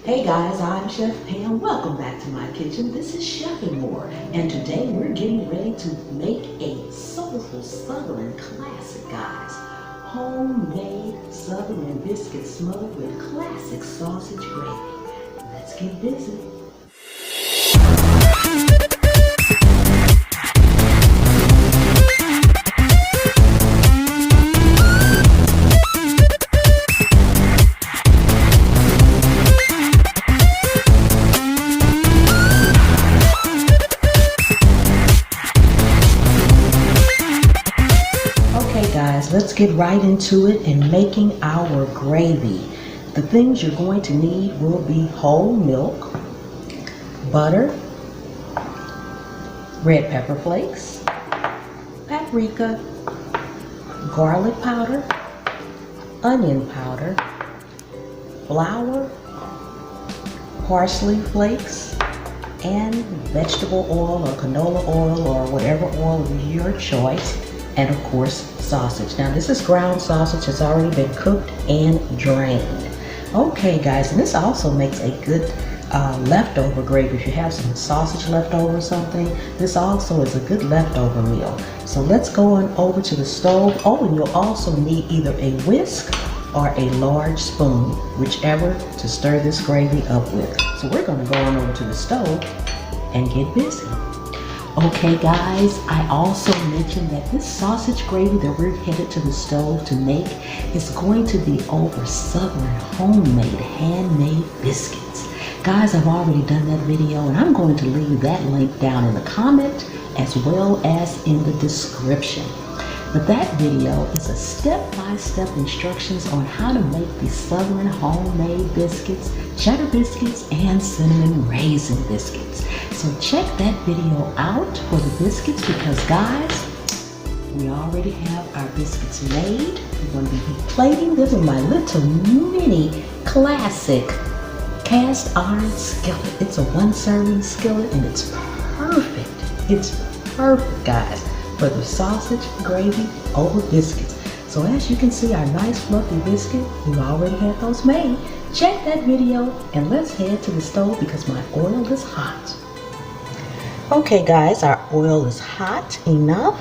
Hey guys, I'm Chef Pam. Welcome back to my kitchen. This is Chef and More, and today we're getting ready to make a soulful Southern classic, guys. Homemade Southern biscuits smothered with classic sausage gravy. Let's get busy. Let's get right into it in making our gravy. The things you're going to need will be whole milk, butter, red pepper flakes, paprika, garlic powder, onion powder, flour, parsley flakes, and vegetable oil or canola oil or whatever oil of your choice, and of course sausage. Now this is ground sausage. It's already been cooked and drained. Okay guys, and this also makes a good leftover gravy. If you have some sausage left over or something, this also is a good leftover meal. So let's go on over to the stove. Oh, and you'll also need either a whisk or a large spoon, whichever to stir this gravy up with. So we're going to go on over to the stove and get busy. Okay guys, I also mentioned that this sausage gravy that we're headed to the stove to make is going to be over Southern homemade, handmade biscuits. Guys, I've already done that video and I'm going to leave that link down in the comment as well as in the description. But that video is a step-by-step instructions on how to make these Southern homemade biscuits, cheddar biscuits, and cinnamon raisin biscuits. So check that video out for the biscuits because guys, we already have our biscuits made. We're going to be plating them in my little mini classic cast iron skillet. It's a 1-serving skillet and it's perfect. It's perfect, guys, for the sausage gravy over biscuits. So as you can see, our nice fluffy biscuit, we've already had those made. Check that video and let's head to the stove because my oil is hot. Okay guys, our oil is hot enough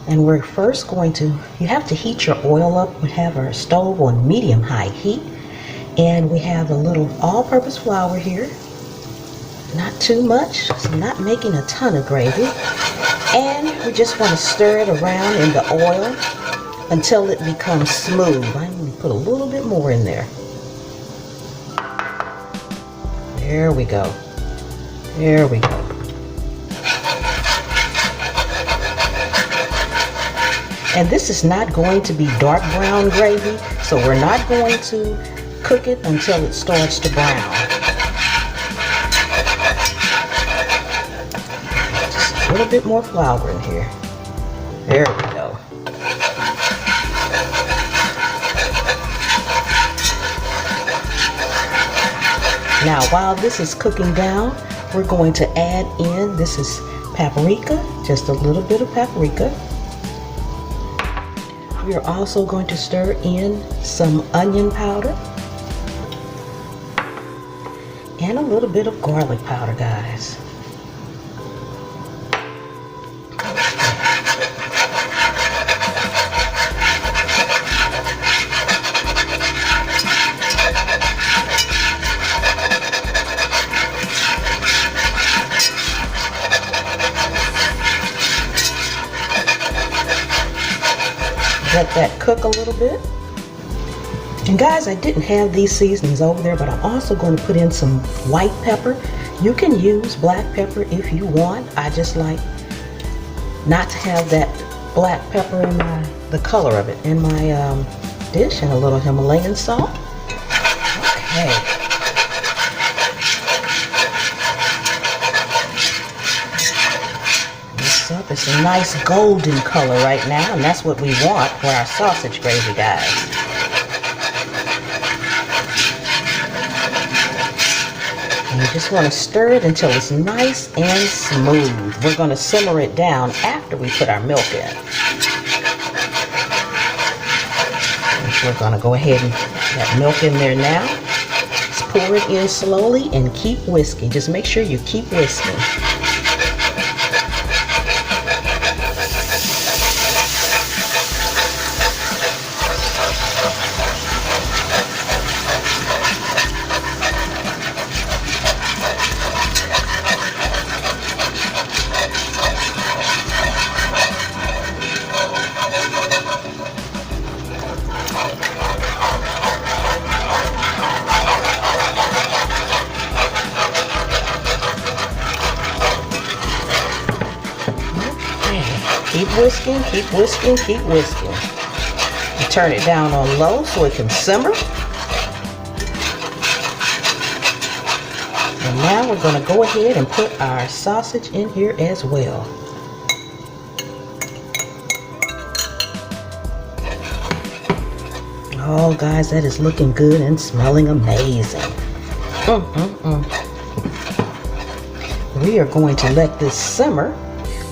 and we're first going to, you have to heat your oil up. We have our stove on medium-high heat and we have a little all-purpose flour here. Not too much, so I'm not making a ton of gravy. And we just want to stir it around in the oil until it becomes smooth. I'm going to put a little bit more in there. There we go. There we go. And this is not going to be dark brown gravy, so we're not going to cook it until it starts to brown. Just a little bit more flour in here. There we go. Now while this is cooking down, we're going to add in, this is paprika, just a little bit of paprika. We are also going to stir in some onion powder and a little bit of garlic powder, guys. Let that cook a little bit. And guys, I didn't have these seasonings over there, but I'm also going to put in some white pepper. You can use black pepper if you want. I just like not to have that black pepper in the color of it in my dish, and a little Himalayan salt. Okay. Up. It's a nice golden color right now, and that's what we want for our sausage gravy, guys. And you just want to stir it until it's nice and smooth. We're going to simmer it down after we put our milk in. We're going to go ahead and put that milk in there now. It's pour it in slowly and keep whisking. Just make sure you keep whisking. Keep whisking, keep whisking, keep whisking. You turn it down on low so it can simmer. And now we're going to go ahead and put our sausage in here as well. Oh guys, that is looking good and smelling amazing. We are going to let this simmer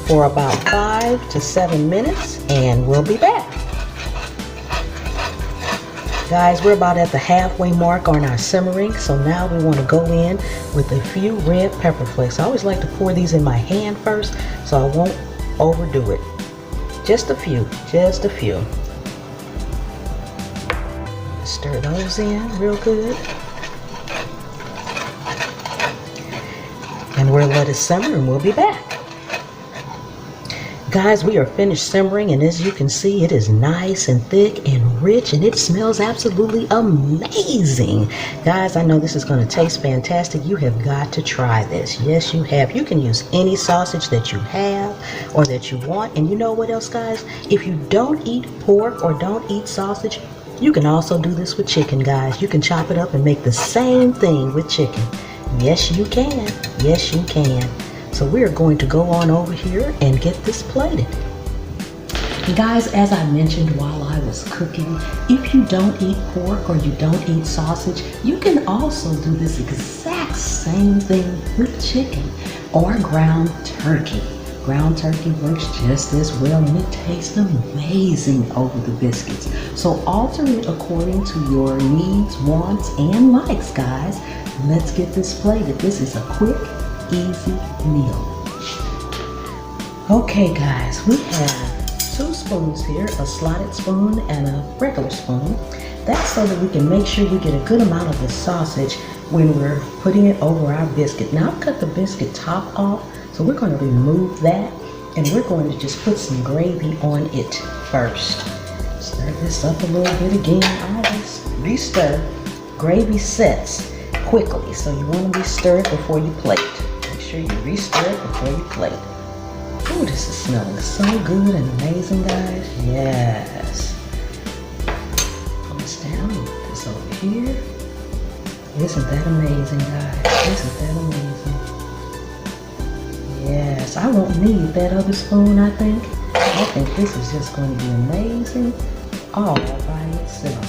for about 5 to 7 minutes and we'll be back. Guys, we're about at the halfway mark on our simmering, so now we want to go in with a few red pepper flakes. I always like to pour these in my hand first so I won't overdo it. Just a few, just a few. Stir those in real good. And we'll let it simmer and we'll be back. Guys, we are finished simmering, and as you can see, it is nice and thick and rich, and it smells absolutely amazing. Guys, I know this is going to taste fantastic. You have got to try this. Yes, you have. You can use any sausage that you have or that you want. And you know what else, guys? If you don't eat pork or don't eat sausage, you can also do this with chicken, guys. You can chop it up and make the same thing with chicken. Yes, you can. Yes, you can. So we're going to go on over here and get this plated. Guys, as I mentioned while I was cooking, if you don't eat pork or you don't eat sausage, you can also do this exact same thing with chicken or ground turkey. Ground turkey works just as well and it tastes amazing over the biscuits. So alter it according to your needs, wants, and likes, guys. Let's get this plated. This is a quick, easy meal. Okay guys, we have 2 spoons here, a slotted spoon and a regular spoon. That's so that we can make sure we get a good amount of the sausage when we're putting it over our biscuit. Now I've cut the biscuit top off, so we're going to remove that and we're going to just put some gravy on it first. Stir this up a little bit again. Always re-stir. Gravy sets quickly, so you want to re-stir it before you plate. Make sure you re-stir it before you plate. Oh, this is smelling so good and amazing, guys. Yes. Put this down, put this over here. Isn't that amazing, guys? Isn't that amazing? Yes, I won't need that other spoon, I think. I think this is just going to be amazing all by itself.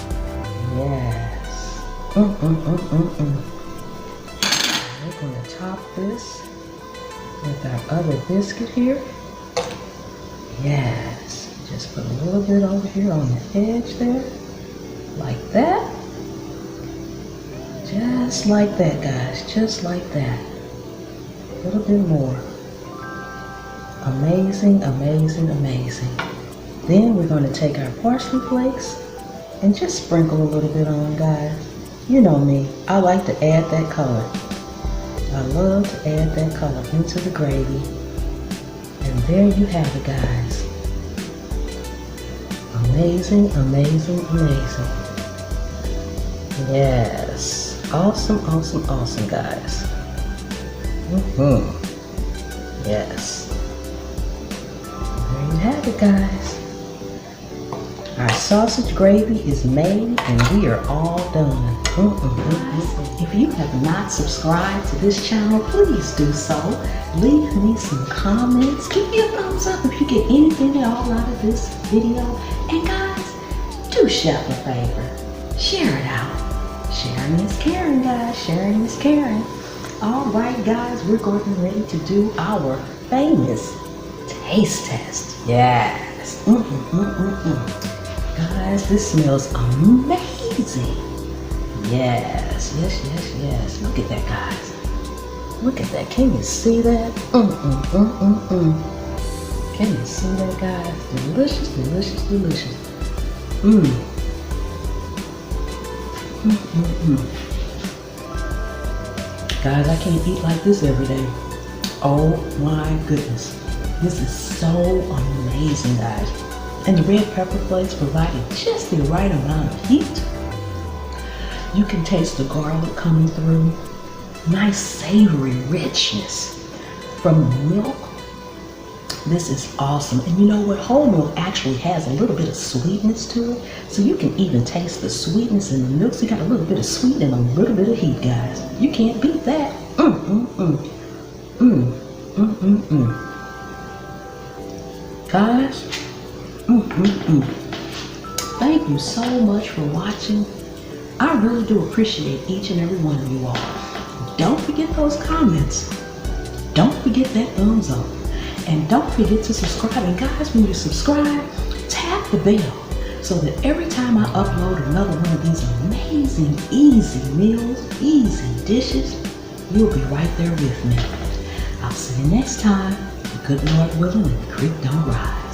Yes. We're going to top this with our other biscuit here. Yes. Just put a little bit over here on the edge there. Like that. Just like that, guys. Just like that. A little bit more. Amazing, amazing, amazing. Then we're going to take our parsley flakes and just sprinkle a little bit on, guys. You know me, I like to add that color. I love to add that color into the gravy. And there you have it, guys. Amazing, amazing, amazing. Yes. Awesome, awesome, awesome, guys. Yes. There you have it, guys. Our sausage gravy is made and we are all done. If you have not subscribed to this channel, please do so. Leave me some comments. Give me a thumbs up if you get anything at all out of this video. And guys, do Chef a favor. Share it out. Sharing is caring, guys. Sharing is caring. Alright guys, we're going to be ready to do our famous taste test. Yes. Guys, this smells amazing. Yes, yes, yes, yes. Look at that, guys. Look at that. Can you see that? Can you see that, guys? Delicious, delicious, delicious. Guys, I can't eat like this every day. Oh my goodness. This is so amazing, guys. And the red pepper flakes provided just the right amount of heat. You can taste the garlic coming through. Nice savory richness from the milk. This is awesome. And you know what? Whole milk actually has a little bit of sweetness to it. So you can even taste the sweetness in the milk. So you got a little bit of sweet and a little bit of heat, guys. You can't beat that. Guys, thank you so much for watching. I really do appreciate each and every one of you all. Don't forget those comments. Don't forget that thumbs up. And don't forget to subscribe. And guys, when you subscribe, tap the bell so that every time I upload another one of these amazing, easy meals, easy dishes, you'll be right there with me. I'll see you next time. Good Lord willing and the creek don't rise.